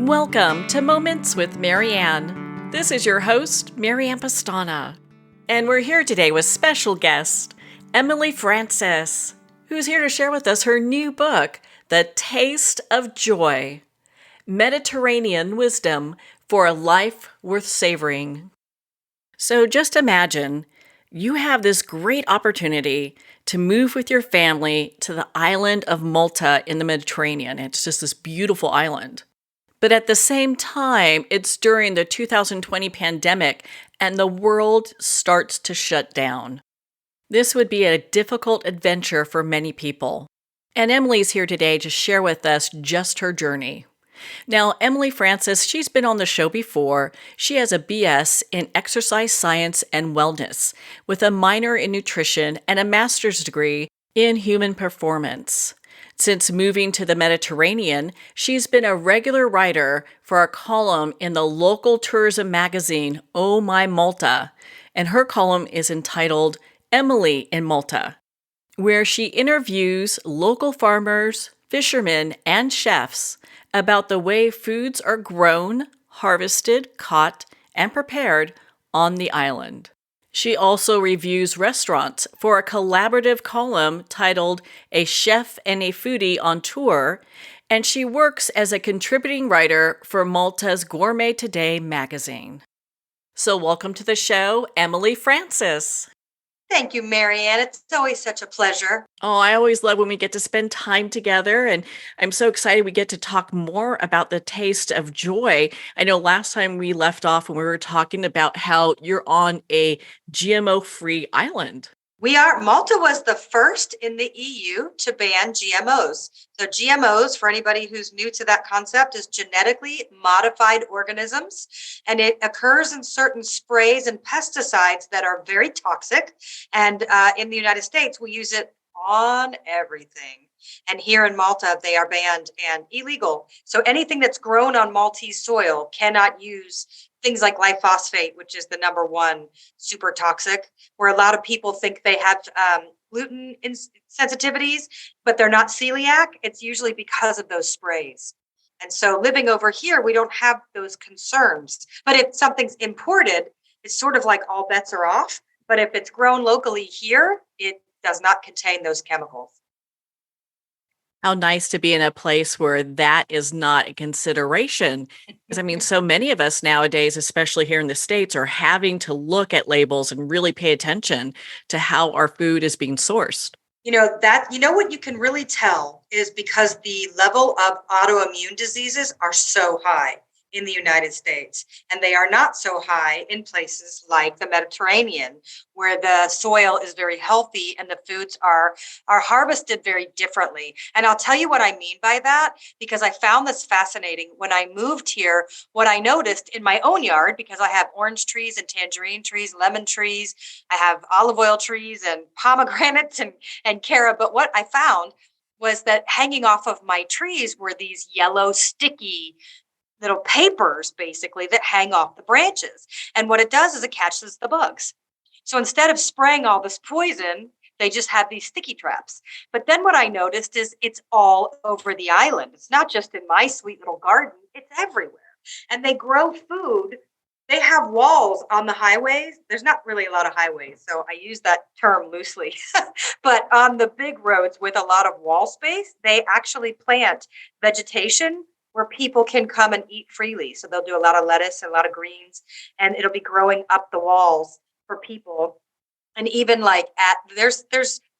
Welcome to Moments with Marianne. This is your host, Marianne Pestana. And we're here today with special guest, Emily Francis, who's here to share with us her new book, The Taste of Joy, Mediterranean Wisdom for a Life Worth Savoring. So just imagine you have this great opportunity to move with your family to the island of Malta in the Mediterranean. It's just this beautiful island. But at the same time, it's during the 2020 pandemic and the world starts to shut down. This would be a difficult adventure for many people. And Emily's here today to share with us just her journey. Now, Emily Francis, she's been on the show before. She has a BS in exercise science and wellness with a minor in nutrition and a master's degree in human performance. Since moving to the Mediterranean, she's been a regular writer for a column in the local tourism magazine, Oh My Malta, and her column is entitled Emily in Malta, where she interviews local farmers, fishermen, and chefs about the way foods are grown, harvested, caught, and prepared on the island. She also reviews restaurants for a collaborative column titled A Chef and a Foodie on Tour, and she works as a contributing writer for Malta's Gourmet Today magazine. So welcome to the show, Emily Francis. Thank you, Marianne. It's always such a pleasure. Oh, I always love when we get to spend time together, and I'm so excited we get to talk more about the taste of joy. I know last time we left off when we were talking about how you're on a GMO-free island. Malta was the first in the EU to ban GMOs. So GMOs, for anybody who's new to that concept, is genetically modified organisms, and it occurs in certain sprays and pesticides that are very toxic. And in the United States, we use it on everything. And here in Malta, they are banned and illegal. So anything that's grown on Maltese soil cannot use things like glyphosate, which is the number one super toxic, where a lot of people think they have gluten sensitivities, but they're not celiac. It's usually because of those sprays. And so living over here, we don't have those concerns. But if something's imported, it's sort of like all bets are off. But if it's grown locally here, it does not contain those chemicals. How nice to be in a place where that is not a consideration. Because I mean, so many of us nowadays, especially here in the States, are having to look at labels and really pay attention to how our food is being sourced. What you can really tell is because the level of autoimmune diseases are so high in the United States, and they are not so high in places like the Mediterranean, where the soil is very healthy and the foods are harvested very differently. And I'll tell you what I mean by that, because I found this fascinating. When I moved here, what I noticed in my own yard, because I have orange trees and tangerine trees, lemon trees, I have olive oil trees and pomegranates and carob, but what I found was that hanging off of my trees were these yellow, sticky little papers, basically, that hang off the branches. And what it does is it catches the bugs. So instead of spraying all this poison, they just have these sticky traps. But then what I noticed is it's all over the island. It's not just in my sweet little garden, it's everywhere. And they grow food. They have walls on the highways. There's not really a lot of highways, so I use that term loosely. But on the big roads with a lot of wall space, they actually plant vegetation where people can come and eat freely. So they'll do a lot of lettuce and a lot of greens, and it'll be growing up the walls for people. And even like there's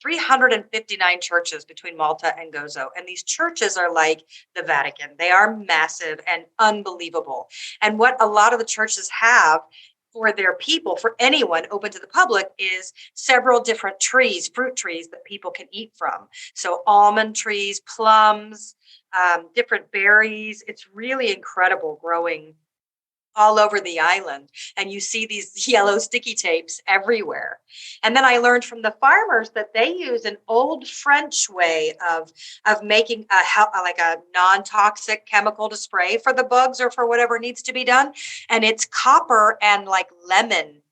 359 churches between Malta and Gozo, and these churches are like the Vatican. They are massive and unbelievable. And what a lot of the churches have for their people, for anyone open to the public, is several different trees, fruit trees that people can eat from. So almond trees, plums, different berries. It's really incredible growing all over the island. And you see these yellow sticky tapes everywhere. And then I learned from the farmers that they use an old French way of making a non-toxic chemical to spray for the bugs or for whatever needs to be done. And it's copper and like lemon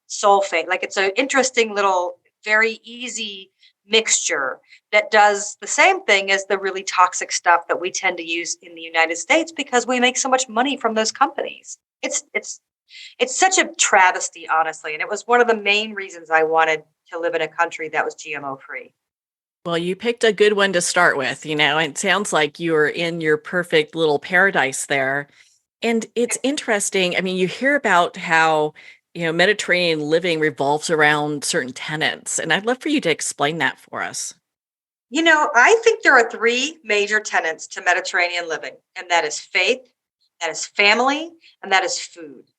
sulfate. Like it's an interesting little, very easy mixture that does the same thing as the really toxic stuff that we tend to use in the United States because we make so much money from those companies. It's such a travesty, honestly, and it was one of the main reasons I wanted to live in a country that was GMO free. Well, you picked a good one to start with, it sounds like you're in your perfect little paradise there. And it's interesting. I mean, you hear about how, Mediterranean living revolves around certain tenets, and I'd love for you to explain that for us. I think there are three major tenets to Mediterranean living, and that is faith, that is family, and that is food.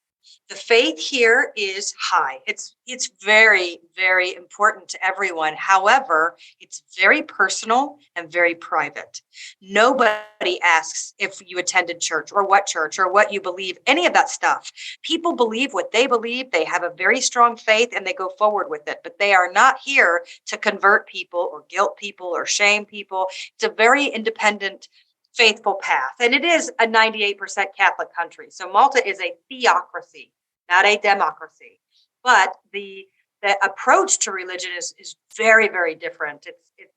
The faith here is high. It's very, very important to everyone. However, it's very personal and very private. Nobody asks if you attended church or what you believe, any of that stuff. People believe what they believe. They have a very strong faith and they go forward with it, but they are not here to convert people or guilt people or shame people. It's a very independent faithful path. And it is a 98% Catholic country. So Malta is a theocracy, not a democracy. But the approach to religion is very, very different. It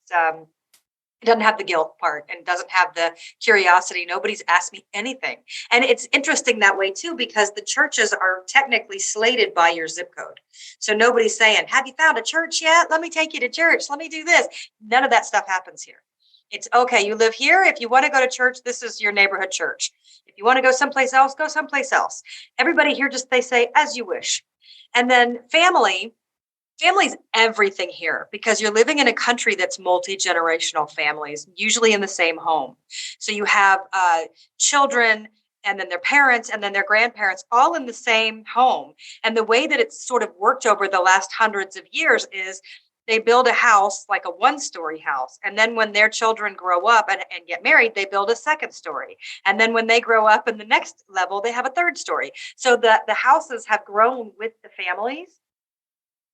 doesn't have the guilt part and doesn't have the curiosity. Nobody's asked me anything. And it's interesting that way too, because the churches are technically slated by your zip code. So nobody's saying, have you found a church yet? Let me take you to church. Let me do this. None of that stuff happens here. It's okay. You live here. If you want to go to church, this is your neighborhood church. If you want to go someplace else, go someplace else. Everybody here they say as you wish. And then family's everything here because you're living in a country that's multi-generational families, usually in the same home. So you have children and then their parents and then their grandparents all in the same home. And the way that it's sort of worked over the last hundreds of years is they build a house like a one-story house. And then when their children grow up and get married, they build a second story. And then when they grow up in the next level, they have a third story. So the houses have grown with the families,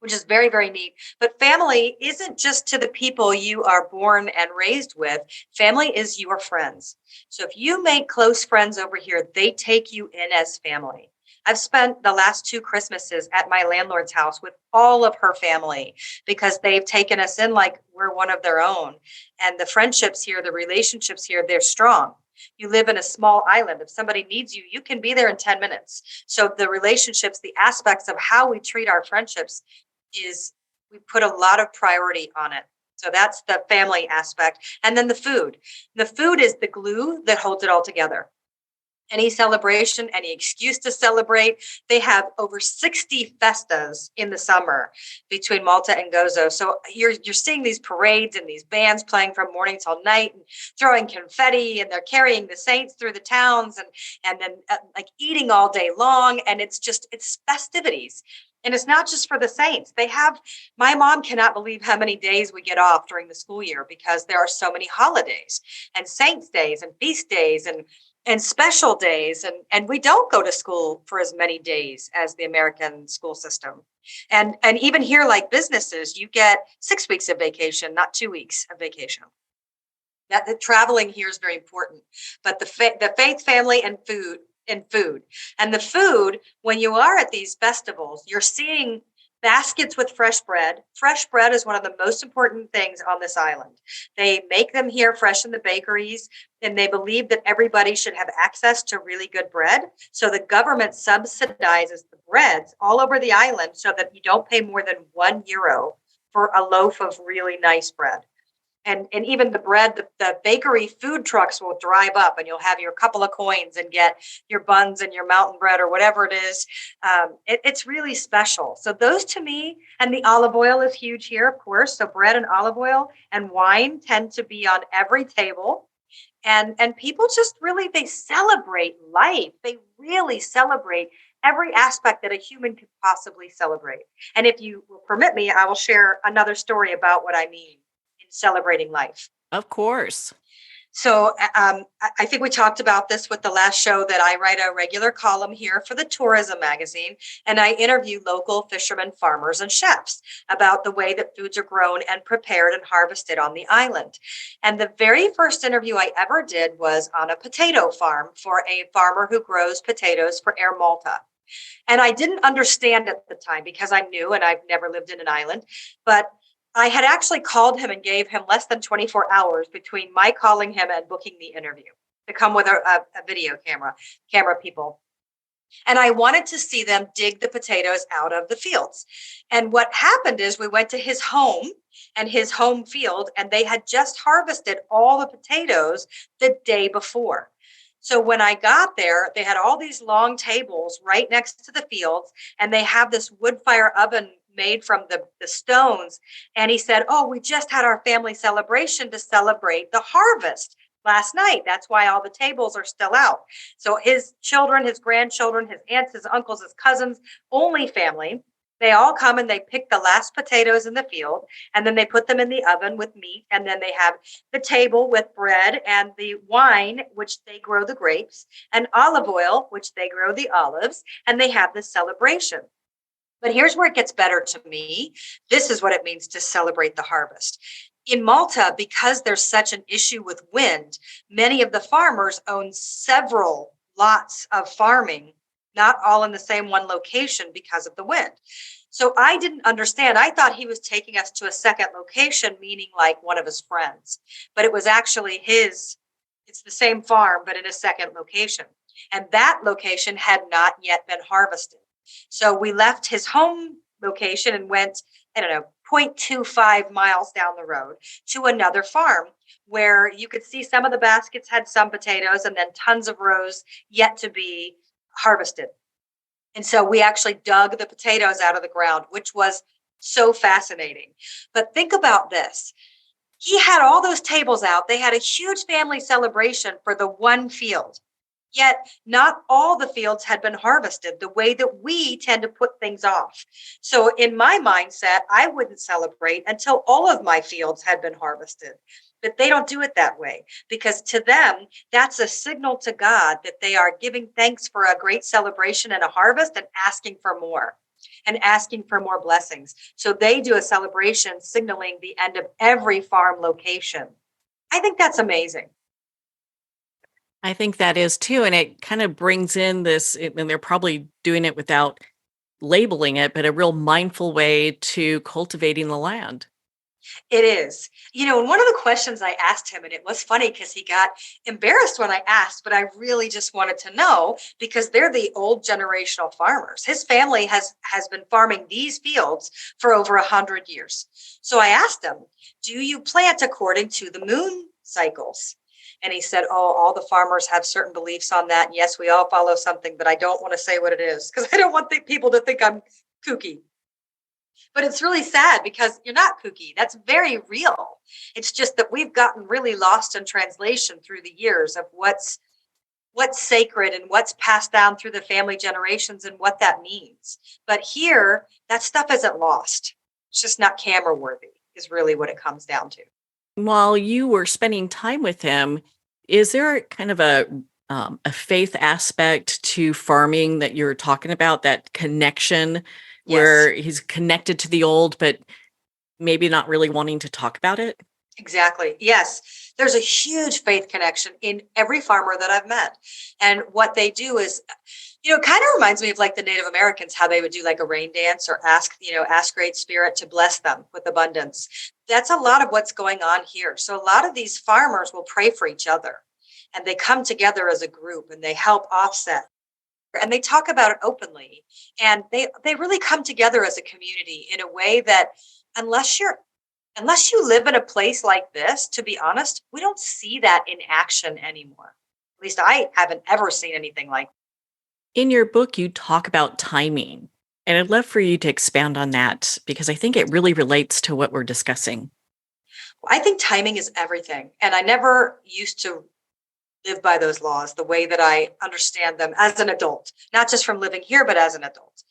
which is very, very neat. But family isn't just to the people you are born and raised with. Family is your friends. So if you make close friends over here, they take you in as family. I've spent the last two Christmases at my landlord's house with all of her family because they've taken us in like we're one of their own. And the friendships here, the relationships here, they're strong. You live in a small island. If somebody needs you, you can be there in 10 minutes. So the relationships, the aspects of how we treat our friendships is we put a lot of priority on it. So that's the family aspect. And then the food. The food is the glue that holds it all together. Any celebration, any excuse to celebrate. They have over 60 festas in the summer between Malta and Gozo. So you're seeing these parades and these bands playing from morning till night and throwing confetti, and they're carrying the saints through the towns and then like eating all day long. And it's festivities. And it's not just for the saints. My mom cannot believe how many days we get off during the school year because there are so many holidays and saints days and feast days and special days. And we don't go to school for as many days as the American school system. And even here, like businesses, you get 6 weeks of vacation, not 2 weeks of vacation. That the traveling here is very important. But the faith, family, and food. And the food, when you are at these festivals, you're seeing baskets with fresh bread. Fresh bread is one of the most important things on this island. They make them here fresh in the bakeries, and they believe that everybody should have access to really good bread. So the government subsidizes the breads all over the island so that you don't pay more than €1 for a loaf of really nice bread. And even the bread, the bakery food trucks will drive up and you'll have your couple of coins and get your buns and your mountain bread or whatever it is. It's really special. So those to me, and the olive oil is huge here, of course. So bread and olive oil and wine tend to be on every table. And people just really, they celebrate life. They really celebrate every aspect that a human could possibly celebrate. And if you will permit me, I will share another story about what I mean in celebrating life. Of course. So I think we talked about this with the last show that I write a regular column here for the tourism magazine, and I interview local fishermen, farmers, and chefs about the way that foods are grown and prepared and harvested on the island. And the very first interview I ever did was on a potato farm for a farmer who grows potatoes for Air Malta. And I didn't understand at the time because I'm new and I've never lived in an island, but I had actually called him and gave him less than 24 hours between my calling him and booking the interview to come with a video camera people. And I wanted to see them dig the potatoes out of the fields. And what happened is we went to his home and his home field, and they had just harvested all the potatoes the day before. So when I got there, they had all these long tables right next to the fields, and they have this wood fire oven made from the stones. And he said, "Oh, we just had our family celebration to celebrate the harvest last night. That's why all the tables are still out." So his children, his grandchildren, his aunts, his uncles, his cousins, only family, they all come and they pick the last potatoes in the field, and then they put them in the oven with meat. And then they have the table with bread and the wine, which they grow the grapes, and olive oil, which they grow the olives, and they have this celebration. But here's where it gets better to me. This is what it means to celebrate the harvest. In Malta, because there's such an issue with wind, many of the farmers own several lots of farming, not all in the same one location because of the wind. So I didn't understand. I thought he was taking us to a second location, meaning like one of his friends, but it was actually his. It's the same farm, but in a second location. And that location had not yet been harvested. So we left his home location and went, I don't know, 0.25 miles down the road to another farm where you could see some of the baskets had some potatoes and then tons of rows yet to be harvested. And so we actually dug the potatoes out of the ground, which was so fascinating. But think about this. He had all those tables out. They had a huge family celebration for the one field. Yet not all the fields had been harvested the way that we tend to put things off. So in my mindset, I wouldn't celebrate until all of my fields had been harvested. But they don't do it that way, because to them, that's a signal to God that they are giving thanks for a great celebration and a harvest and asking for more and asking for more blessings. So they do a celebration signaling the end of every farm location. I think that's amazing. I think that is too. And it kind of brings in this, and they're probably doing it without labeling it, but a real mindful way to cultivating the land. It is. And one of the questions I asked him, and it was funny because he got embarrassed when I asked, but I really just wanted to know because they're the old generational farmers. His family has been farming these fields for over 100 years. So I asked him, "Do you plant according to the moon cycles?" And he said, "Oh, all the farmers have certain beliefs on that. And yes, we all follow something, but I don't want to say what it is because I don't want people to think I'm kooky." But it's really sad because you're not kooky. That's very real. It's just that we've gotten really lost in translation through the years of what's sacred and what's passed down through the family generations and what that means. But here, that stuff isn't lost. It's just not camera worthy, is really what it comes down to. While you were spending time with him, is there kind of a faith aspect to farming that you're talking about, that connection Yes. where he's connected to the old, but maybe not really wanting to talk about it? Exactly. Yes. There's a huge faith connection in every farmer that I've met. And what they do is, it kind of reminds me of like the Native Americans, how they would do like a rain dance or ask Great Spirit to bless them with abundance. That's a lot of what's going on here. So a lot of these farmers will pray for each other and they come together as a group and they help offset and they talk about it openly. And they really come together as a community in a way that unless you're unless you live in a place like this, to be honest, we don't see that in action anymore. At least I haven't ever seen anything like. In your book, you talk about timing, and I'd love for you to expand on that because I think it really relates to what we're discussing. I think timing is everything. And I never used to live by those laws the way that I understand them as an adult, not just from living here, but as an adult.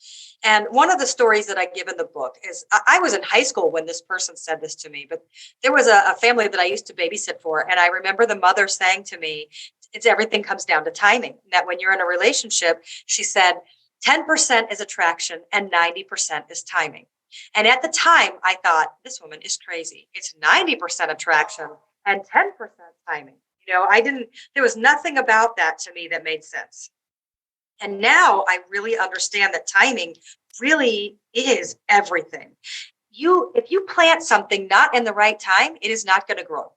And one of the stories that I give in the book is I was in high school when this person said this to me, but there was a family that I used to babysit for. And I remember the mother saying to me, it's everything comes down to timing. That when you're in a relationship, she said, 10% is attraction and 90% is timing. And at the time, I thought, this woman is crazy. It's 90% attraction and 10% timing. There was nothing about that to me that made sense. And now I really understand that timing really is everything. if you plant something not in the right time, it is not going to grow.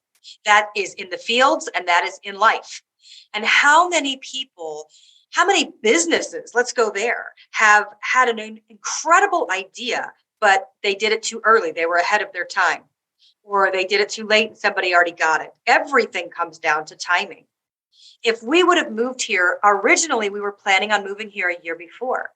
That is in the fields and that is in life. And how many people, how many businesses, let's go there, have had an incredible idea, but they did it too early. They were ahead of their time, or they did it too late and somebody already got it. Everything comes down to timing. If we would have moved here, originally we were planning on moving here a year before,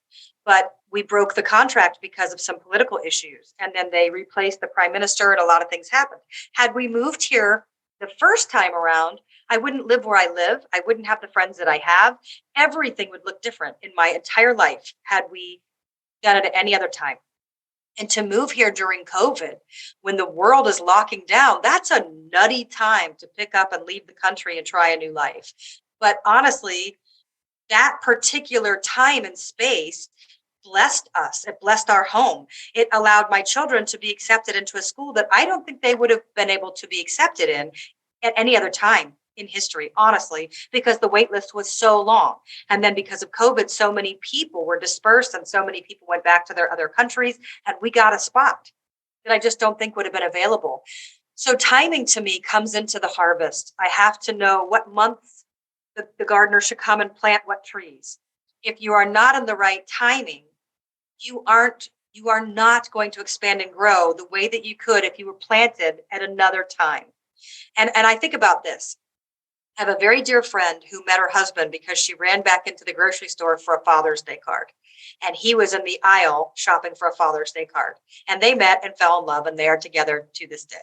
but we broke the contract because of some political issues. And then they replaced the prime minister and a lot of things happened. Had we moved here the first time around, I wouldn't live where I live. I wouldn't have the friends that I have. Everything would look different in my entire life had we done it at any other time. And to move here during COVID, when the world is locking down, that's a nutty time to pick up and leave the country and try a new life. But honestly, that particular time and space blessed us. It blessed our home. It allowed my children to be accepted into a school that I don't think they would have been able to be accepted in at any other time in history, honestly, because the wait list was so long. And then because of COVID, so many people were dispersed and so many people went back to their other countries, and we got a spot that I just don't think would have been available. So timing to me comes into the harvest. I have to know what months the gardener should come and plant what trees. If you are not in the right timing, you are not going to expand and grow the way that you could if you were planted at another time. And I think about this. I have a very dear friend who met her husband because she ran back into the grocery store for a Father's Day card. And he was in the aisle shopping for a Father's Day card. And they met and fell in love, and they are together to this day,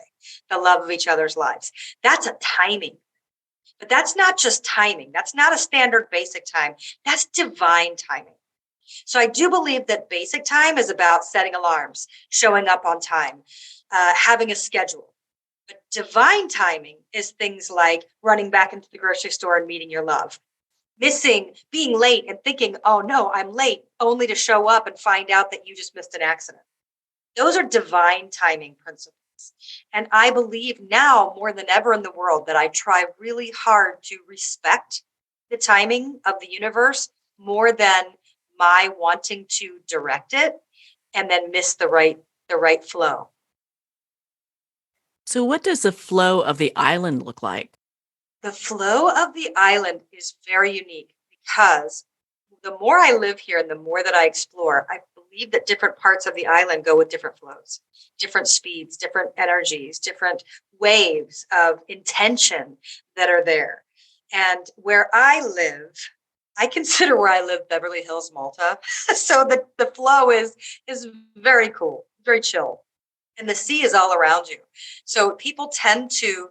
the love of each other's lives. That's a timing. But that's not just timing. That's not a standard basic time. That's divine timing. So I do believe that basic time is about setting alarms, showing up on time, having a schedule. But divine timing is things like running back into the grocery store and meeting your love, being late and thinking, oh no, I'm late, only to show up and find out that you just missed an accident. Those are divine timing principles. And I believe now more than ever in the world that I try really hard to respect the timing of the universe more than my wanting to direct it and then miss the right flow. So, what does the flow of the island look like? The flow of the island is very unique because the more I live here and the more that I explore, I believe that different parts of the island go with different flows, different speeds, different energies, different waves of intention that are there. And where I live, I consider where I live Beverly Hills, Malta. So the flow is very cool, very chill. And the sea is all around you. So people tend to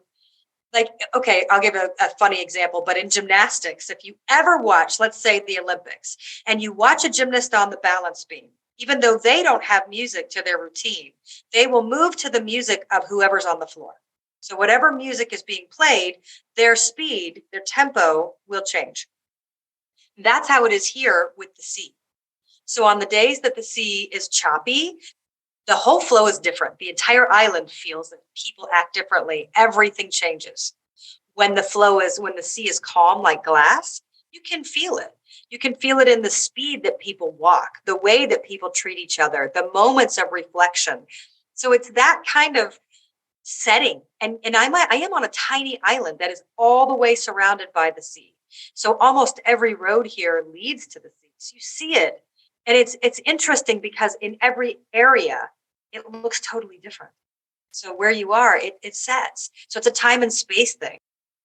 okay, I'll give a funny example, but in gymnastics, if you ever watch, let's say the Olympics, and you watch a gymnast on the balance beam, even though they don't have music to their routine, they will move to the music of whoever's on the floor. So whatever music is being played, their speed, their tempo will change. That's how it is here with the sea. So on the days that the sea is choppy, the whole flow is different. The entire island feels that people act differently. Everything changes. When the sea is calm like glass, you can feel it. You can feel it in the speed that people walk, the way that people treat each other, the moments of reflection. So it's that kind of setting. And I am on a tiny island that is all the way surrounded by the sea. So almost every road here leads to the sea. So you see it. And it's interesting because in every area, it looks totally different. So where you are, it sets. So it's a time and space thing.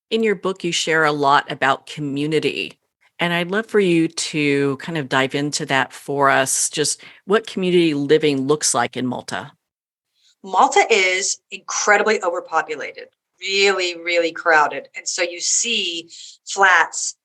In your book, you share a lot about community. And I'd love for you to kind of dive into that for us, just what community living looks like in Malta. Malta is incredibly overpopulated, really, really crowded. And so you see flats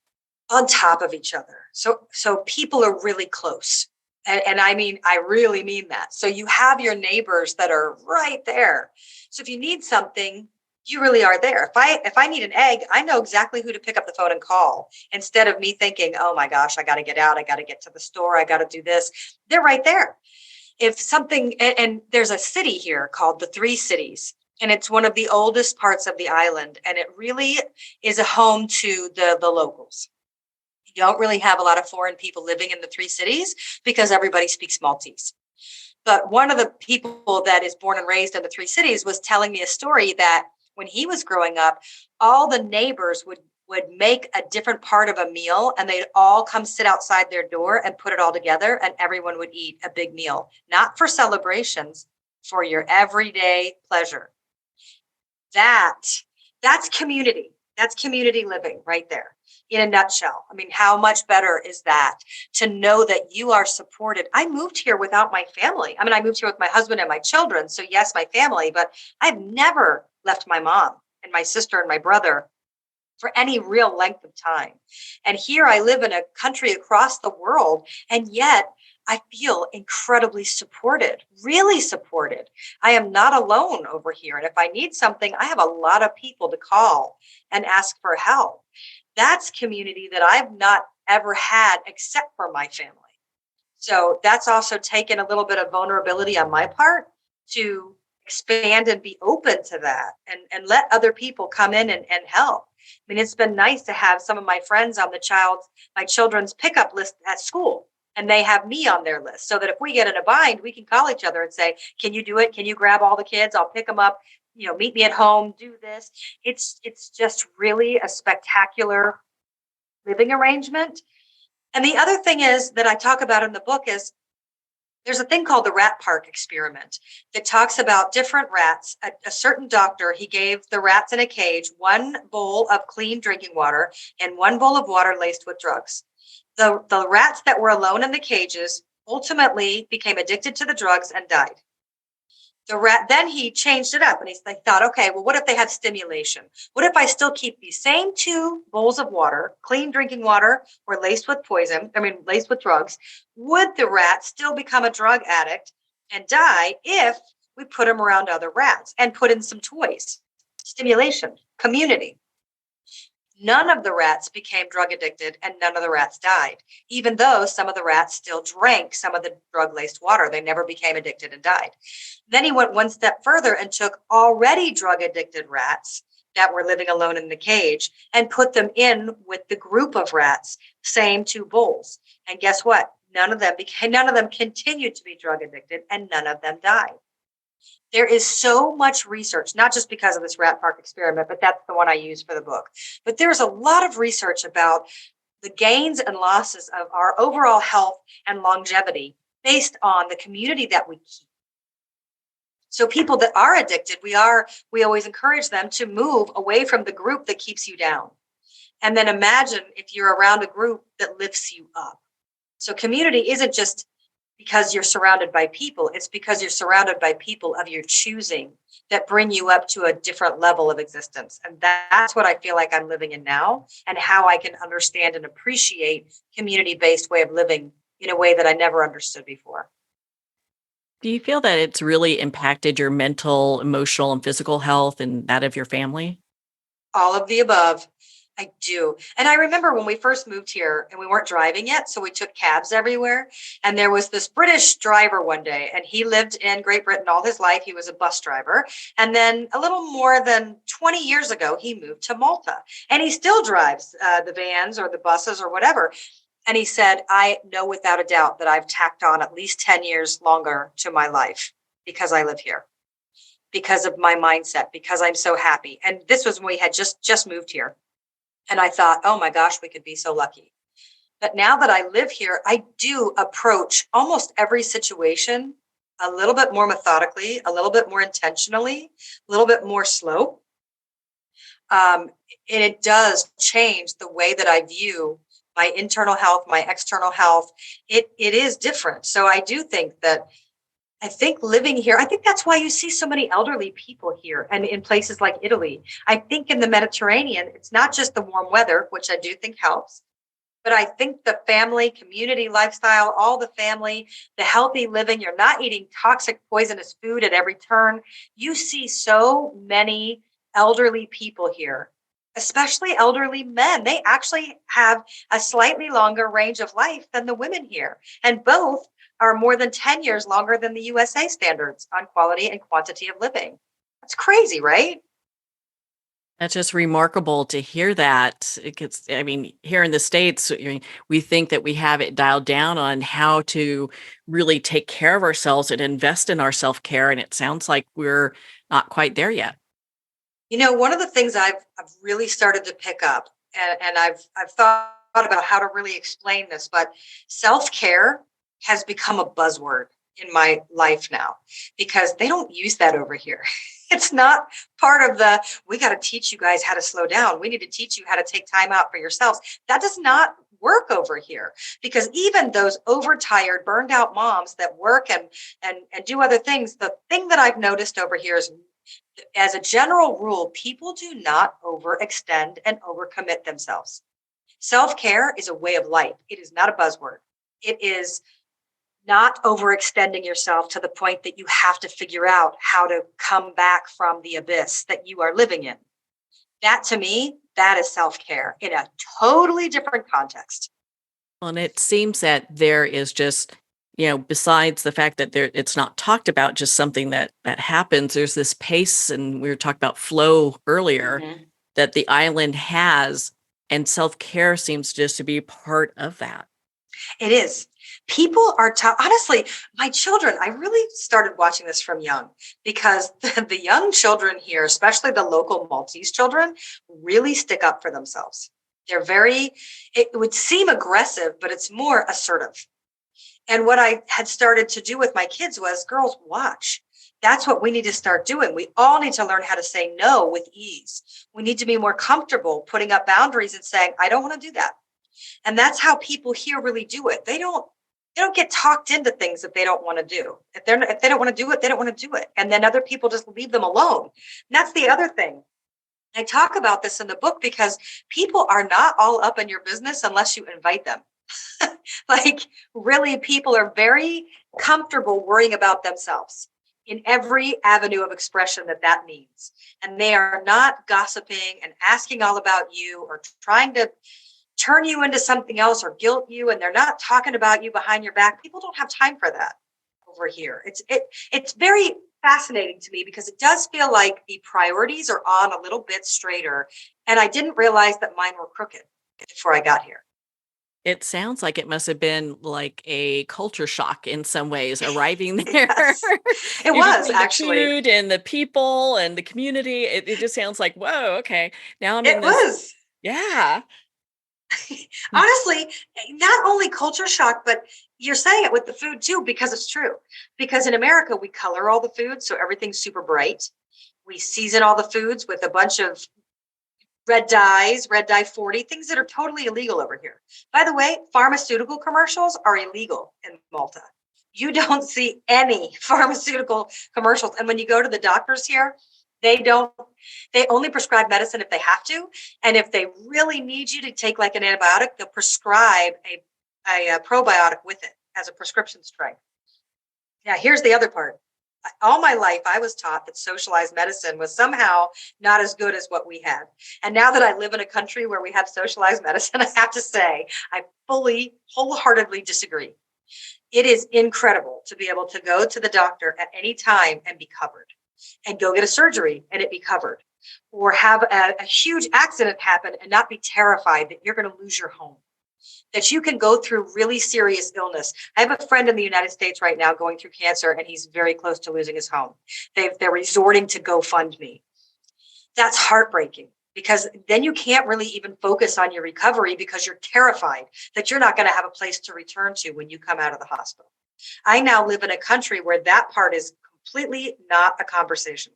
on top of each other. So people are really close. And I mean, I really mean that. So you have your neighbors that are right there. So if you need something, you really are there. If I need an egg, I know exactly who to pick up the phone and call instead of me thinking, oh my gosh, I got to get out. I got to get to the store. I got to do this. They're right there. If something, and there's a city here called the Three Cities, and it's one of the oldest parts of the island. And it really is a home to the locals. You don't really have a lot of foreign people living in the Three Cities because everybody speaks Maltese. But one of the people that is born and raised in the three cities was telling me a story that when he was growing up, all the neighbors would make a different part of a meal, and they'd all come sit outside their door and put it all together, and everyone would eat a big meal, not for celebrations, for your everyday pleasure. That that's community. That's community living right there in a nutshell. I mean, how much better is that to know that you are supported? I moved here without my family. I mean, I moved here with my husband and my children. So yes, my family, but I've never left my mom and my sister and my brother for any real length of time. And here I live in a country across the world, and yet I feel incredibly supported, really supported. I am not alone over here. And if I need something, I have a lot of people to call and ask for help. That's community that I've not ever had except for my family. So that's also taken a little bit of vulnerability on my part to expand and be open to that and let other people come in and help. I mean, it's been nice to have some of my friends on my children's pickup list at school, and they have me on their list so that if we get in a bind, we can call each other and say, can you do it? Can you grab all the kids? I'll pick them up, meet me at home, do this. It's just really a spectacular living arrangement. And the other thing is that I talk about in the book is there's a thing called the rat park experiment that talks about different rats. A certain doctor, he gave the rats in a cage one bowl of clean drinking water and one bowl of water laced with drugs. The rats that were alone in the cages ultimately became addicted to the drugs and died. Then he changed it up and he thought, okay, well, what if they have stimulation? What if I still keep these same two bowls of water, clean drinking water or laced with laced with drugs? Would the rat still become a drug addict and die if we put him around other rats and put in some toys? Stimulation, community. None of the rats became drug addicted and none of the rats died, even though some of the rats still drank some of the drug laced water. They never became addicted and died. Then he went one step further and took already drug addicted rats that were living alone in the cage and put them in with the group of rats, same two bowls. And guess what? None of them continued to be drug addicted and none of them died. There is so much research, not just because of this rat park experiment, but that's the one I use for the book. But there's a lot of research about the gains and losses of our overall health and longevity based on the community that we keep. So people that are addicted, we always encourage them to move away from the group that keeps you down. And then imagine if you're around a group that lifts you up. So community isn't just because you're surrounded by people, it's because you're surrounded by people of your choosing that bring you up to a different level of existence. And that's what I feel like I'm living in now and how I can understand and appreciate community-based way of living in a way that I never understood before. Do you feel that it's really impacted your mental, emotional, and physical health and that of your family? All of the above. I do. And I remember when we first moved here and we weren't driving yet, so we took cabs everywhere. And there was this British driver one day, and he lived in Great Britain all his life. He was a bus driver. And then a little more than 20 years ago, he moved to Malta. And he still drives the vans or the buses or whatever. And he said, I know without a doubt that I've tacked on at least 10 years longer to my life because I live here, because of my mindset, because I'm so happy. And this was when we had just moved here. And I thought, oh my gosh, we could be so lucky. But now that I live here, I do approach almost every situation a little bit more methodically, a little bit more intentionally, a little bit more slow. And it does change the way that I view my internal health, my external health. It is different. So I do think that I think living here, I think that's why you see so many elderly people here and in places like Italy. I think in the Mediterranean, it's not just the warm weather, which I do think helps, but I think the family, community lifestyle, all the family, the healthy living, you're not eating toxic, poisonous food at every turn. You see so many elderly people here, especially elderly men. They actually have a slightly longer range of life than the women here. And both are more than 10 years longer than the USA standards on quality and quantity of living. That's crazy, right? That's just remarkable to hear that. I mean, here in the States, I mean, we think that we have it dialed down on how to really take care of ourselves and invest in our self-care. And it sounds like we're not quite there yet. One of the things I've really started to pick up, and I've thought about how to really explain this, but self care has become a buzzword in my life now because they don't use that over here. It's not part of we got to teach you guys how to slow down. We need to teach you how to take time out for yourselves. That does not work over here because even those overtired, burned out moms that work and do other things, the thing that I've noticed over here is, as a general rule, people do not overextend and overcommit themselves. Self care is a way of life. It is not a buzzword. It is not overextending yourself to the point that you have to figure out how to come back from the abyss that you are living in. That to me, that is self care in a totally different context. Well, and it seems that there is just, besides the fact that it's not talked about, just something that happens. There's this pace, and we were talking about flow earlier, Mhm. that the island has, and self care seems just to be part of that. It is. People are honestly, my children, I really started watching this from young because the young children here, especially the local Maltese children, really stick up for themselves. They're it would seem aggressive, but it's more assertive. And what I had started to do with my kids was, girls, watch. That's what we need to start doing. We all need to learn how to say no with ease. We need to be more comfortable putting up boundaries and saying, I don't want to do that. And that's how people here really do it. They don't get talked into things that they don't want to do. If they don't want to do it, they don't want to do it. And then other people just leave them alone. And that's the other thing. I talk about this in the book because people are not all up in your business unless you invite them. Like, really, people are very comfortable worrying about themselves in every avenue of expression that means. And they are not gossiping and asking all about you or trying to turn you into something else or guilt you, and they're not talking about you behind your back. People don't have time for that over here. It's very fascinating to me because it does feel like the priorities are on a little bit straighter, and I didn't realize that mine were crooked before I got here. It sounds like it must have been like a culture shock in some ways arriving there. Yes, it was Between the actually. food and the people and the community. It just sounds like, whoa, okay. Now I'm in It this. was. Yeah. Honestly, not only culture shock, but you're saying it with the food too, because it's true. Because in America, we color all the food, so everything's super bright. We season all the foods with a bunch of red dyes, red dye 40, things that are totally illegal over here. By the way, pharmaceutical commercials are illegal in Malta. You don't see any pharmaceutical commercials. And when you go to the doctors here, they don't, they only prescribe medicine if they have to. And if they really need you to take like an antibiotic, they'll prescribe a probiotic with it as a prescription strength. Now, here's the other part. All my life, I was taught that socialized medicine was somehow not as good as what we had. And now that I live in a country where we have socialized medicine, I have to say, I fully, wholeheartedly disagree. It is incredible to be able to go to the doctor at any time and be covered, and go get a surgery and it be covered, or have a huge accident happen and not be terrified that you're going to lose your home, that you can go through really serious illness. I have a friend in the United States right now going through cancer, and he's very close to losing his home. They're resorting to GoFundMe. That's heartbreaking because then you can't really even focus on your recovery because you're terrified that you're not going to have a place to return to when you come out of the hospital. I now live in a country where that part is completely not a conversation.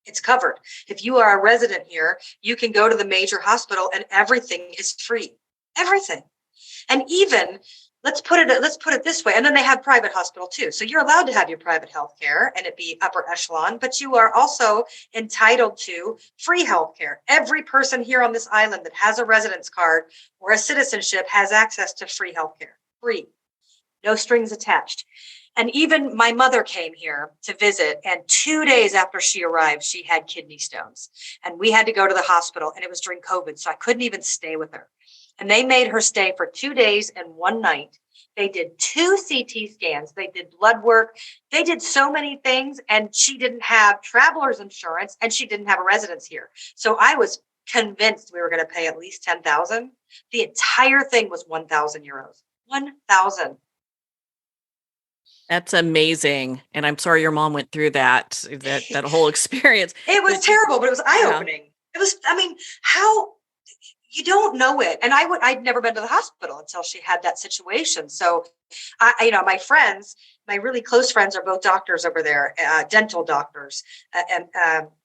It's covered. If you are a resident here, you can go to the major hospital and everything is free. Everything. And even let's put it this way. And then they have private hospital too. So you're allowed to have your private health care and it be upper echelon, but you are also entitled to free health care. Every person here on this island that has a residence card or a citizenship has access to free health care. Free. No strings attached. And even my mother came here to visit, and 2 days after she arrived, she had kidney stones. And we had to go to the hospital, and it was during COVID, so I couldn't even stay with her. And they made her stay for 2 days and one night They did 2 CT scans. They did blood work. They did so many things, and she didn't have traveler's insurance, and she didn't have a residence here. So I was convinced we were going to pay at least 10,000. The entire thing was 1,000 euros. 1,000. That's amazing. And I'm sorry your mom went through that whole experience. It was But you, terrible, but it was yeah. eye-opening. It was, I mean, how you don't know it. And I'd never been to the hospital until she had that situation. So my friends, my really close friends are both doctors over there, dental doctors and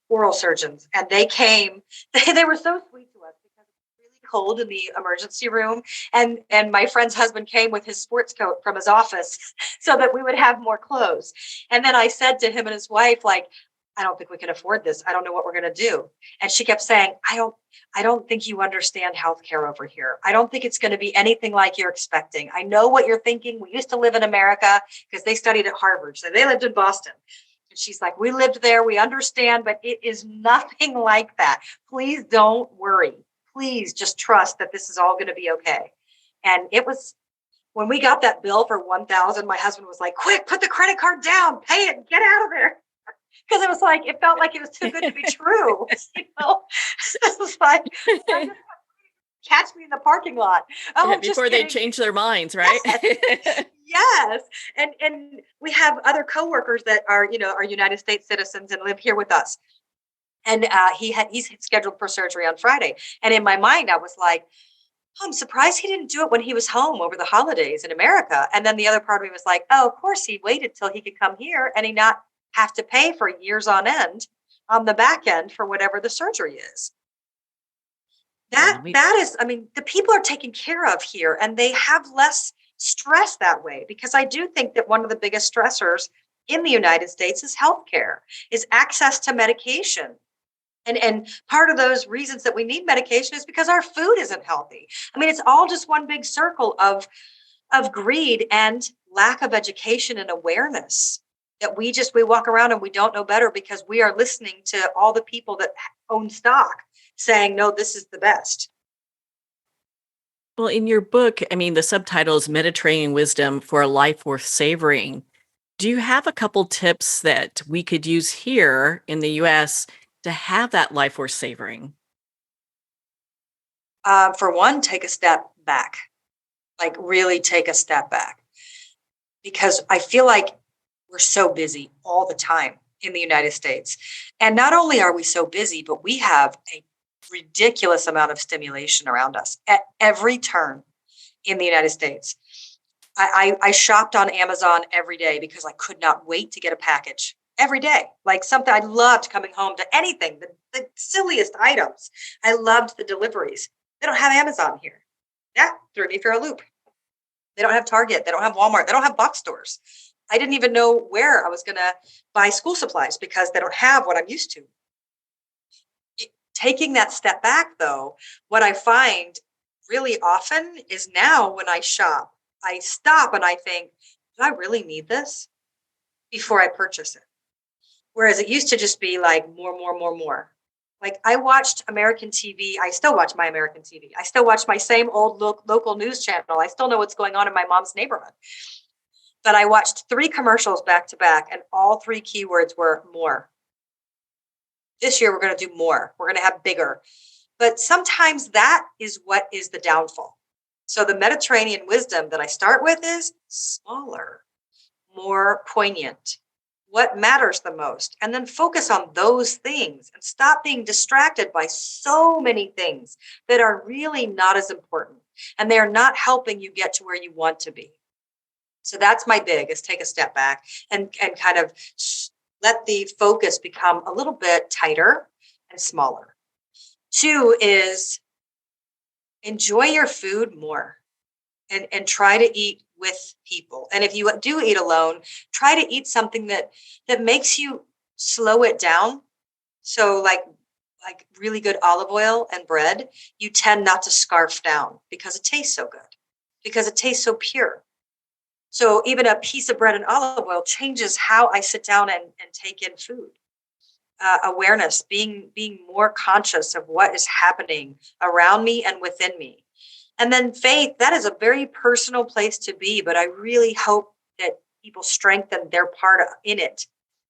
oral surgeons. And they came, they were so sweet to us because it was really cold in the emergency room. And my friend's husband came with his sports coat from his office so that we would have more clothes. And then I said to him and his wife, like, I don't think we can afford this. I don't know what we're going to do. And she kept saying, I don't think you understand healthcare over here. I don't think it's going to be anything like you're expecting. I know what you're thinking. We used to live in America because they studied at Harvard. So they lived in Boston. And she's like, we lived there. We understand, but it is nothing like that. Please don't worry. Please just trust that this is all going to be okay. And it was, when we got that bill for 1,000, my husband was like, quick, put the credit card down, pay it, get out of there. Because it was like, it felt like it was too good to be true. It was like, catch me in the parking lot. Oh, just Before they kidding. change their minds, right? Yes. Yes. And we have other coworkers that are, are United States citizens and live here with us. And he's scheduled for surgery on Friday. And in my mind, I was like, oh, I'm surprised he didn't do it when he was home over the holidays in America. And then the other part of me was like, oh, of course he waited till he could come here and he not have to pay for years on end on the back end for whatever the surgery is. Yeah, That is, I mean, the people are taken care of here and they have less stress that way, because I do think that one of the biggest stressors in the United States is healthcare, is access to medication. And part of those reasons that we need medication is because our food isn't healthy. I mean, it's all just one big circle of greed and lack of education and awareness, that we walk around and we don't know better because we are listening to all the people that own stock saying, no, this is the best. well, in your book, I mean, the subtitle is Mediterranean Wisdom for a Life Worth Savoring. Do you have a couple tips that we could use here in the US to have that life worth savoring? For one, take a step back, like really take a step back, because I feel like we're so busy all the time in the United States. And not only are we so busy, but we have a ridiculous amount of stimulation around us at every turn in the United States. I shopped on Amazon every day because I could not wait to get a package every day. Like something I loved coming home to anything, the silliest items. I loved the deliveries. They don't have Amazon here. That threw me for a loop. They don't have Target. They don't have Walmart. They don't have box stores. I didn't even know where I was going to buy school supplies because they don't have what I'm used to. Taking that step back, though, what I find really often is now when I shop, I stop and I think, do I really need this before I purchase it? Whereas it used to just be like more, more, more, more. Like I watched American TV. I still watch my American TV. I still watch my same old local news channel. I still know what's going on in my mom's neighborhood. But I watched 3 commercials back to back, and all 3 keywords were more. This year, we're going to do more. We're going to have bigger. But sometimes that is what is the downfall. So the Mediterranean wisdom that I start with is smaller, more poignant. What matters the most? And then focus on those things and stop being distracted by so many things that are really not as important. And they're not helping you get to where you want to be. So that's my big, is take a step back and kind of let the focus become a little bit tighter and smaller. 2 is enjoy your food more and try to eat with people. And if you do eat alone, try to eat something that makes you slow it down. So like really good olive oil and bread, you tend not to scarf down because it tastes so good, because it tastes so pure. So even a piece of bread and olive oil changes how I sit down and take in food. Awareness, being more conscious of what is happening around me and within me. And then faith, that is a very personal place to be, but I really hope that people strengthen their in it,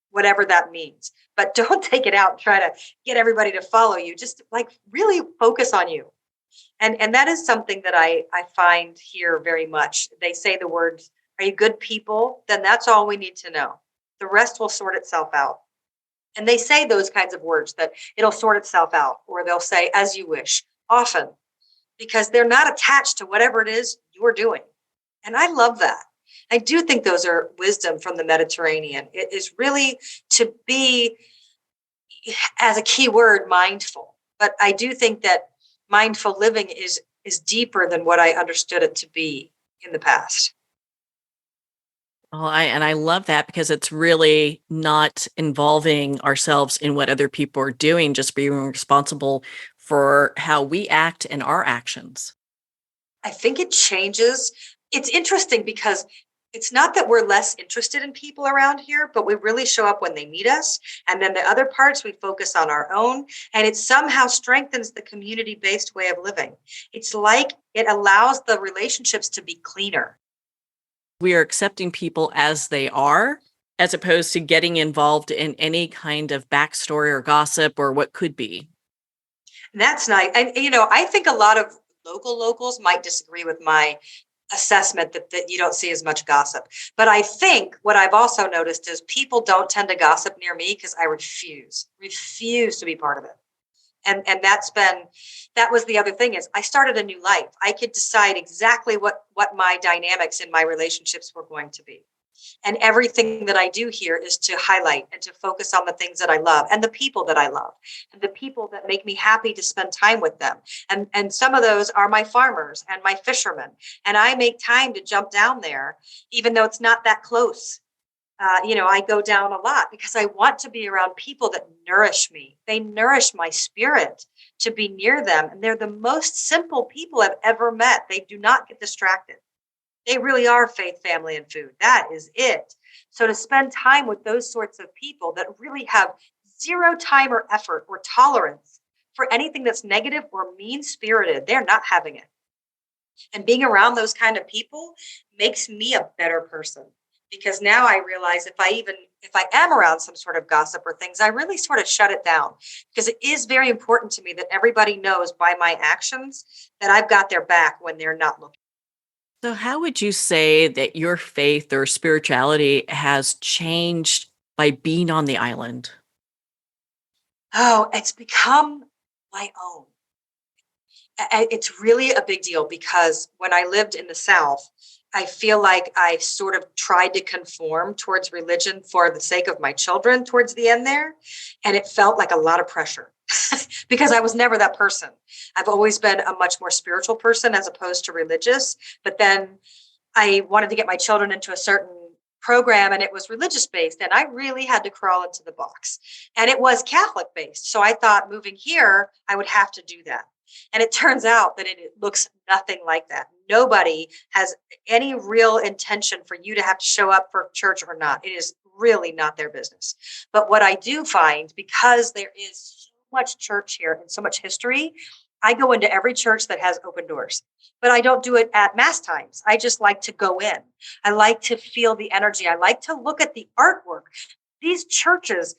whatever that means. But don't take it out and try to get everybody to follow you. Just like really focus on you. And that is something that I find here very much. They say the words, are you good people? Then that's all we need to know. The rest will sort itself out. And they say those kinds of words that it'll sort itself out, or they'll say, as you wish, often, because they're not attached to whatever it is you're doing. And I love that. I do think those are wisdom from the Mediterranean. It is really to be, as a key word, mindful. But I do think that mindful living is deeper than what I understood it to be in the past. Well, I love that because it's really not involving ourselves in what other people are doing, just being responsible for how we act and our actions. I think it changes. It's interesting because it's not that we're less interested in people around here, but we really show up when they need us. And then the other parts, we focus on our own. And it somehow strengthens the community based way of living. It's like it allows the relationships to be cleaner. We are accepting people as they are, as opposed to getting involved in any kind of backstory or gossip or what could be. And that's nice. And, I think a lot of locals might disagree with my assessment that you don't see as much gossip. But I think what I've also noticed is people don't tend to gossip near me because I refuse to be part of it. And that was the other thing is I started a new life. I could decide exactly what my dynamics in my relationships were going to be. And everything that I do here is to highlight and to focus on the things that I love and the people that I love and the people that make me happy to spend time with them. And some of those are my farmers and my fishermen. And I make time to jump down there, even though it's not that close. I go down a lot because I want to be around people that nourish me. They nourish my spirit to be near them. And they're the most simple people I've ever met. They do not get distracted. They really are faith, family, and food. That is it. So to spend time with those sorts of people that really have zero time or effort or tolerance for anything that's negative or mean spirited, they're not having it. And being around those kind of people makes me a better person because now I realize if I am around some sort of gossip or things, I really sort of shut it down because it is very important to me that everybody knows by my actions that I've got their back when they're not looking. So, how would you say that your faith or spirituality has changed by being on the island? Oh, it's become my own. It's really a big deal because when I lived in the South, I feel like I sort of tried to conform towards religion for the sake of my children towards the end there. And it felt like a lot of pressure because I was never that person. I've always been a much more spiritual person as opposed to religious. But then I wanted to get my children into a certain program and it was religious based. And I really had to crawl into the box. And it was Catholic based. So I thought moving here, I would have to do that. And it turns out that it looks nothing like that. Nobody has any real intention for you to have to show up for church or not. It is really not their business. But what I do find, because there is so much church here and so much history, I go into every church that has open doors. But I don't do it at mass times. I just like to go in. I like to feel the energy. I like to look at the artwork. These churches,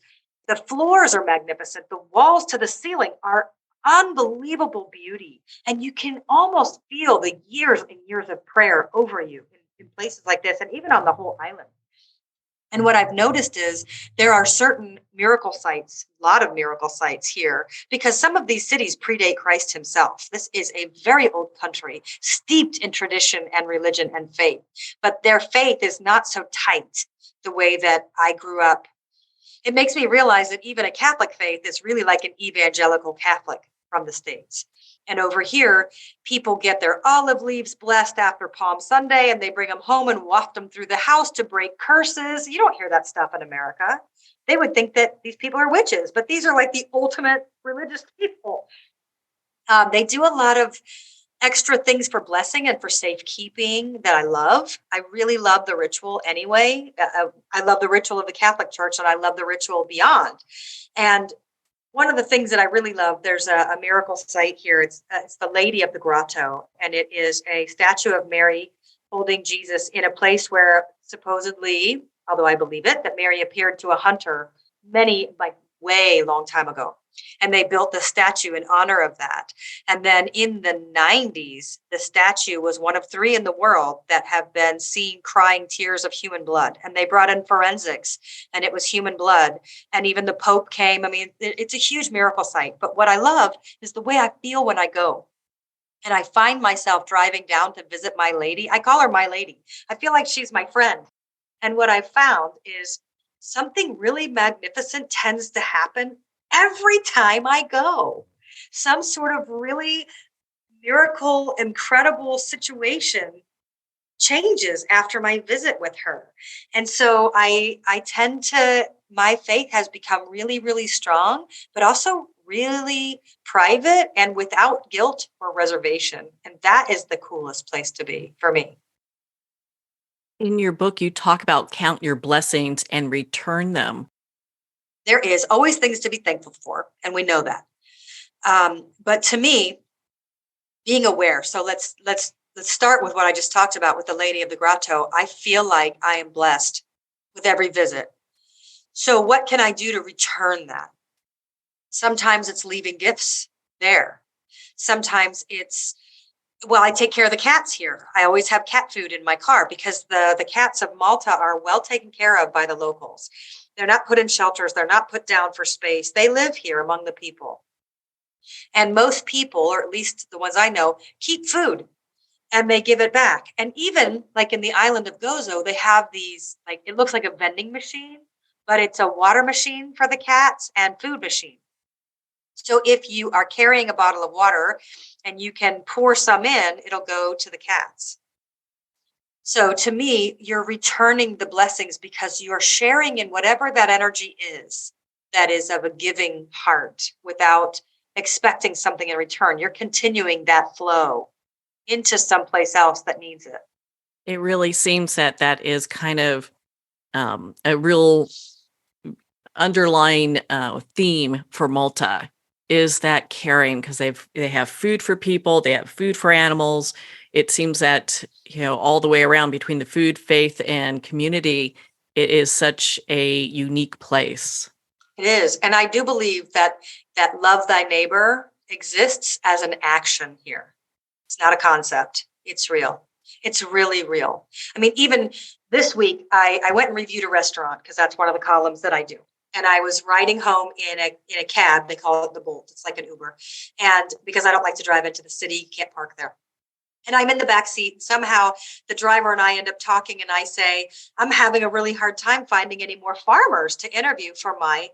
the floors are magnificent. The walls to the ceiling are unbelievable beauty. And you can almost feel the years and years of prayer over you in places like this and even on the whole island. And what I've noticed is there are certain miracle sites, a lot of miracle sites here, because some of these cities predate Christ himself. This is a very old country, steeped in tradition and religion and faith. But their faith is not so tight the way that I grew up. It makes me realize that even a Catholic faith is really like an evangelical Catholic from the States. And over here, people get their olive leaves blessed after Palm Sunday and they bring them home and waft them through the house to break curses. You don't hear that stuff in America. They would think that these people are witches, but these are like the ultimate religious people. They do a lot of extra things for blessing and for safekeeping that I love. I really love the ritual anyway. I love the ritual of the Catholic Church and I love the ritual beyond. And One of the things that I really love, there's a miracle site here. It's the Lady of the Grotto, and it is a statue of Mary holding Jesus in a place where supposedly, although I believe it, that Mary appeared to a hunter many, like way long time ago. And they built the statue in honor of that. And then in the 90s, the statue was one of three in the world that have been seen crying tears of human blood. And they brought in forensics, and it was human blood. And even the Pope came. I mean, it's a huge miracle site. But what I love is the way I feel when I go. And I find myself driving down to visit my lady. I call her my lady. I feel like she's my friend. And what I've found is something really magnificent tends to happen every time I go. Some sort of really miracle, incredible situation changes after my visit with her. And so I tend to my faith has become really, really strong, but also really private and without guilt or reservation. And that is the coolest place to be for me. In your book, you talk about count your blessings and return them. There is always things to be thankful for, and we know that. But to me, being aware. So let's start with what I just talked about with the Lady of the Grotto. I feel like I am blessed with every visit. So what can I do to return that? Sometimes it's leaving gifts there. Sometimes it's well, I take care of the cats here. I always have cat food in my car because the cats of Malta are well taken care of by the locals. They're not put in shelters. They're not put down for space. They live here among the people. And most people, or at least the ones I know, keep food and they give it back. And even like in the island of Gozo, they have these, like, it looks like a vending machine, but it's a water machine for the cats and food machine. So if you are carrying a bottle of water and you can pour some in, it'll go to the cats. So to me, you're returning the blessings because you're sharing in whatever that energy is that is of a giving heart without expecting something in return. You're continuing that flow into someplace else that needs it. It really seems that that is kind of a real underlying theme for Malta is that caring because they have food for people, they have food for animals. It seems that all the way around between the food, faith, and community, it is such a unique place. It is. And I do believe that love thy neighbor exists as an action here. It's not a concept. It's real. It's really real. I mean, even this week, I went and reviewed a restaurant because that's one of the columns that I do. And I was riding home in a cab. They call it the Bolt. It's like an Uber. And because I don't like to drive into the city, you can't park there. And I'm in the back seat. And somehow the driver and I end up talking. And I say, I'm having a really hard time finding any more farmers to interview for my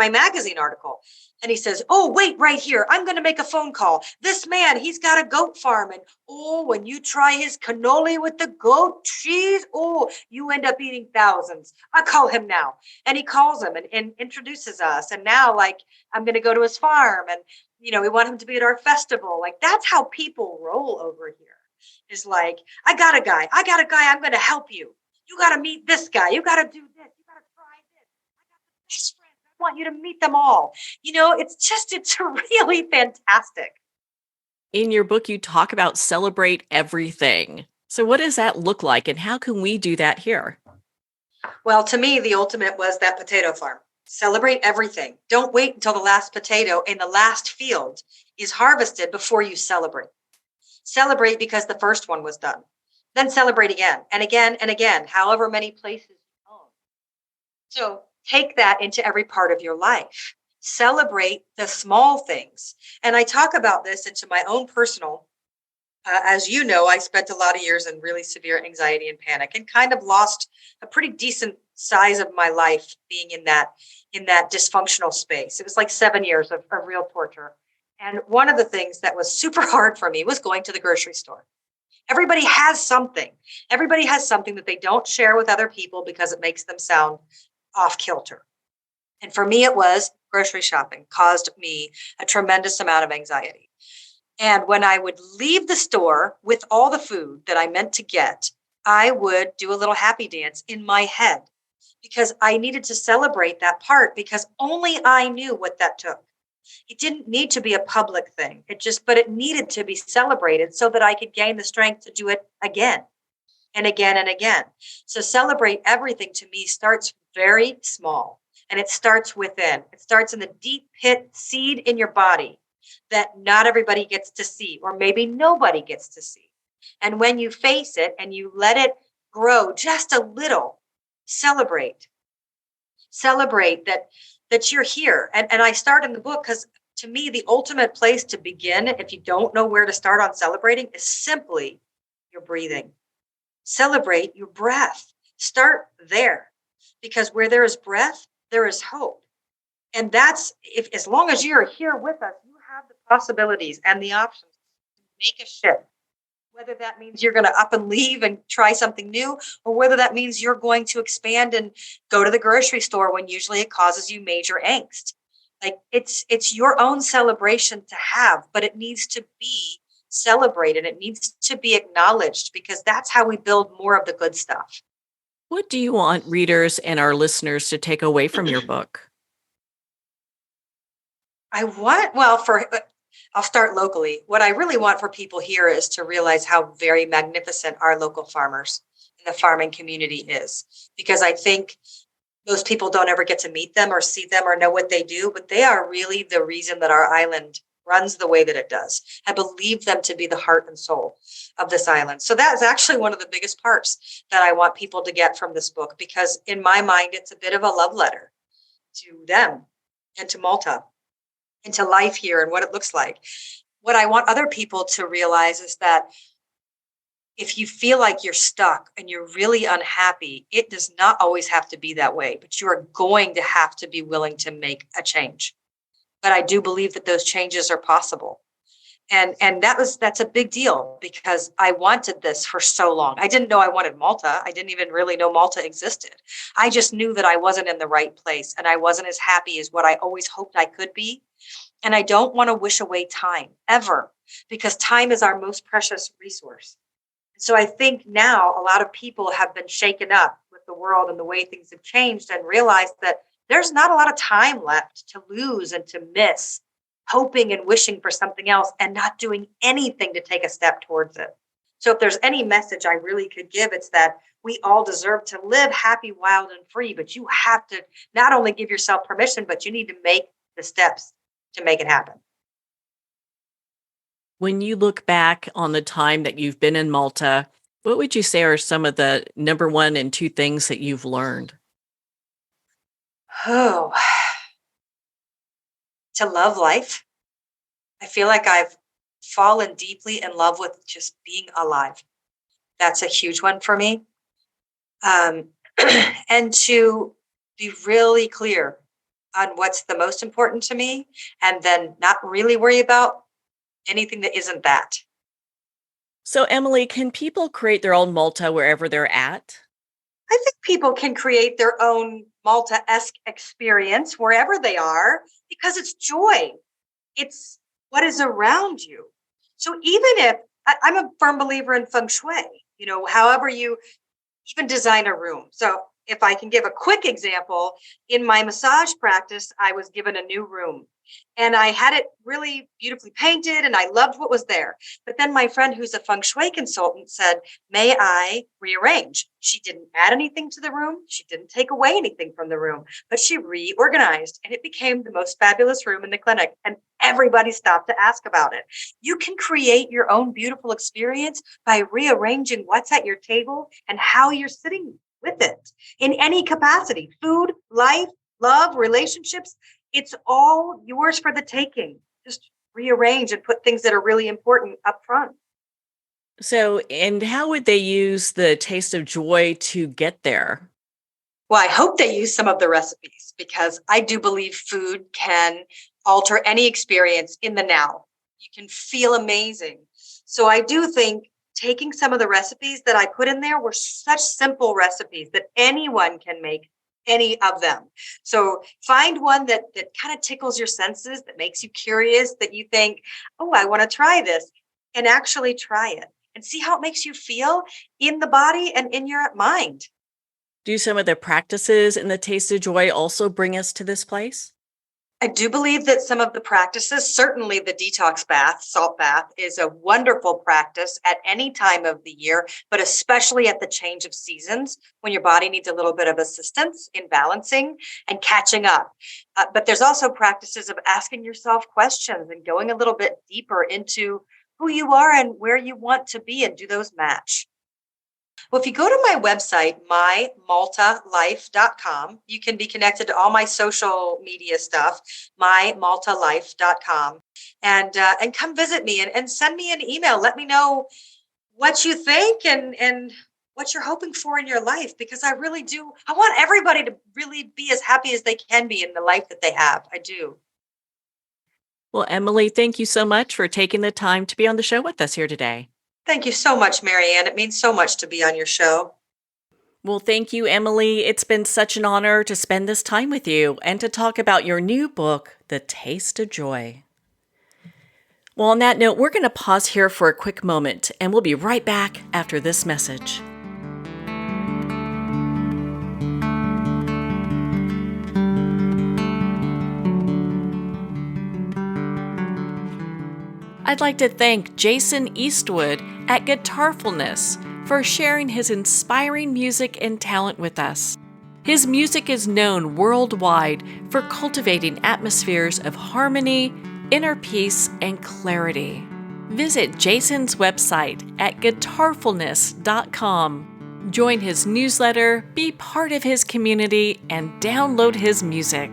magazine article. And he says, oh, wait, right here. I'm going to make a phone call. This man, he's got a goat farm. And oh, when you try his cannoli with the goat cheese, oh, you end up eating thousands. I'll call him now. And he calls him and introduces us. And now, like, I'm going to go to his farm. And, we want him to be at our festival. Like, that's how people roll over here. Is like, I got a guy. I'm going to help you. You got to meet this guy. You got to do this. You got to try this. I got the best friend. I want you to meet them all. It's really fantastic. In your book, you talk about celebrate everything. So what does that look like and how can we do that here? Well, to me, the ultimate was that potato farm. Celebrate everything. Don't wait until the last potato in the last field is harvested before you celebrate. Celebrate because the first one was done. Then celebrate again and again and again, however many places you own. So take that into every part of your life. Celebrate the small things. And I talk about this into my own personal, as you know, I spent a lot of years in really severe anxiety and panic and kind of lost a pretty decent size of my life being in that dysfunctional space. It was like 7 years of real torture. And one of the things that was super hard for me was going to the grocery store. Everybody has something. Everybody has something that they don't share with other people because it makes them sound off kilter. And for me, it was grocery shopping caused me a tremendous amount of anxiety. And when I would leave the store with all the food that I meant to get, I would do a little happy dance in my head because I needed to celebrate that part because only I knew what that took. It didn't need to be a public thing. But it needed to be celebrated so that I could gain the strength to do it again and again and again. So celebrate everything to me starts very small, and it starts within. It starts in the deep pit seed in your body that not everybody gets to see, or maybe nobody gets to see. And when you face it and you let it grow just a little, celebrate. Celebrate that you're here. And I start in the book because to me, the ultimate place to begin, if you don't know where to start on celebrating, is simply your breathing. Celebrate your breath. Start there, because where there is breath, there is hope. And that's if as long as you're here with us, you have the possibilities and the options to make a shift. Whether that means you're going to up and leave and try something new, or whether that means you're going to expand and go to the grocery store when usually it causes you major angst. Like it's your own celebration to have, but it needs to be celebrated. It needs to be acknowledged, because that's how we build more of the good stuff. What do you want readers and our listeners to take away from your book? I'll start locally. What I really want for people here is to realize how very magnificent our local farmers and the farming community is, because I think those people don't ever get to meet them or see them or know what they do, but they are really the reason that our island runs the way that it does. I believe them to be the heart and soul of this island. So that is actually one of the biggest parts that I want people to get from this book, because in my mind, it's a bit of a love letter to them and to Malta and to life here and what it looks like. What I want other people to realize is that if you feel like you're stuck and you're really unhappy, it does not always have to be that way, but you are going to have to be willing to make a change. But I do believe that those changes are possible. And that's a big deal, because I wanted this for so long. I didn't know I wanted Malta. I didn't even really know Malta existed. I just knew that I wasn't in the right place and I wasn't as happy as what I always hoped I could be. And I don't want to wish away time ever, because time is our most precious resource. So I think now a lot of people have been shaken up with the world and the way things have changed, and realized that there's not a lot of time left to lose and to miss, hoping and wishing for something else and not doing anything to take a step towards it. So if there's any message I really could give, it's that we all deserve to live happy, wild, and free, but you have to not only give yourself permission, but you need to make the steps to make it happen. When you look back on the time that you've been in Malta, what would you say are some of the number one and two things that you've learned? Oh, to love life. I feel like I've fallen deeply in love with just being alive. That's a huge one for me. Um, and to be really clear on what's the most important to me, and then not really worry about anything that isn't that. So, Emily, can people create their own Malta wherever they're at? I think people can create their own Malta-esque experience wherever they are, because it's joy. It's what is around you. So even if I'm a firm believer in feng shui, however you even design a room. So if I can give a quick example, in my massage practice, I was given a new room and I had it really beautifully painted and I loved what was there. But then my friend, who's a feng shui consultant, said, may I rearrange? She didn't add anything to the room. She didn't take away anything from the room, but she reorganized and it became the most fabulous room in the clinic. And everybody stopped to ask about it. You can create your own beautiful experience by rearranging what's at your table and how you're sitting with it in any capacity: food, life, love, relationships. It's all yours for the taking. Just rearrange and put things that are really important up front. So, and how would they use the taste of joy to get there? Well, I hope they use some of the recipes, because I do believe food can alter any experience in the now. You can feel amazing. So I do think taking some of the recipes that I put in there were such simple recipes that anyone can make any of them. So find one that kind of tickles your senses, that makes you curious, that you think, oh, I want to try this, and actually try it and see how it makes you feel in the body and in your mind. Do some of the practices in the taste of joy also bring us to this place? I do believe that some of the practices, certainly the detox bath, salt bath, is a wonderful practice at any time of the year, but especially at the change of seasons when your body needs a little bit of assistance in balancing and catching up. But there's also practices of asking yourself questions and going a little bit deeper into who you are and where you want to be, and do those match? Well, if you go to my website, mymaltalife.com, you can be connected to all my social media stuff, mymaltalife.com, and come visit me and send me an email. Let me know what you think and what you're hoping for in your life, because I really do. I want everybody to really be as happy as they can be in the life that they have. I do. Well, Emily, thank you so much for taking the time to be on the show with us here today. Thank you so much, Marianne. It means so much to be on your show. Well, thank you, Emily. It's been such an honor to spend this time with you and to talk about your new book, The Taste of Joy. Well, on that note, we're going to pause here for a quick moment, and we'll be right back after this message. I'd like to thank Jason Eastwood at Guitarfulness for sharing his inspiring music and talent with us. His music is known worldwide for cultivating atmospheres of harmony, inner peace, and clarity. Visit Jason's website at guitarfulness.com. Join his newsletter, be part of his community, and download his music.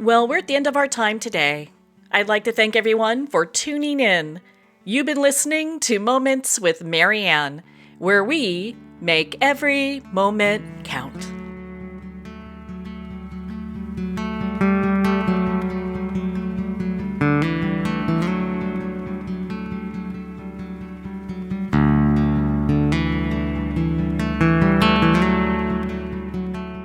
Well, we're at the end of our time today. I'd like to thank everyone for tuning in. You've been listening to Moments with Marianne, where we make every moment count.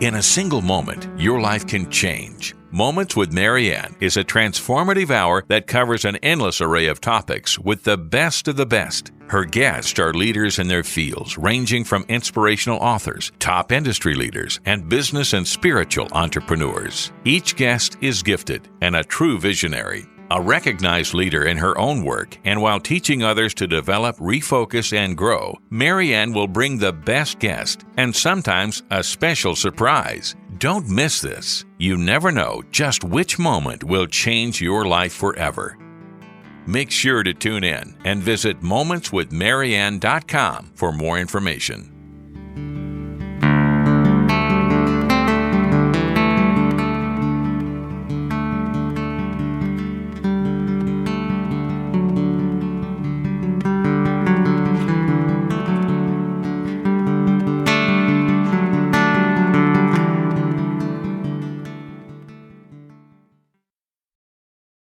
In a single moment, your life can change. Moments with Marianne is a transformative hour that covers an endless array of topics with the best of the best. Her guests are leaders in their fields, ranging from inspirational authors, top industry leaders, and business and spiritual entrepreneurs. Each guest is gifted and a true visionary, a recognized leader in her own work, and while teaching others to develop, refocus, and grow, Marianne will bring the best guest and sometimes a special surprise. Don't miss this. You never know just which moment will change your life forever. Make sure to tune in and visit momentswithmarianne.com for more information.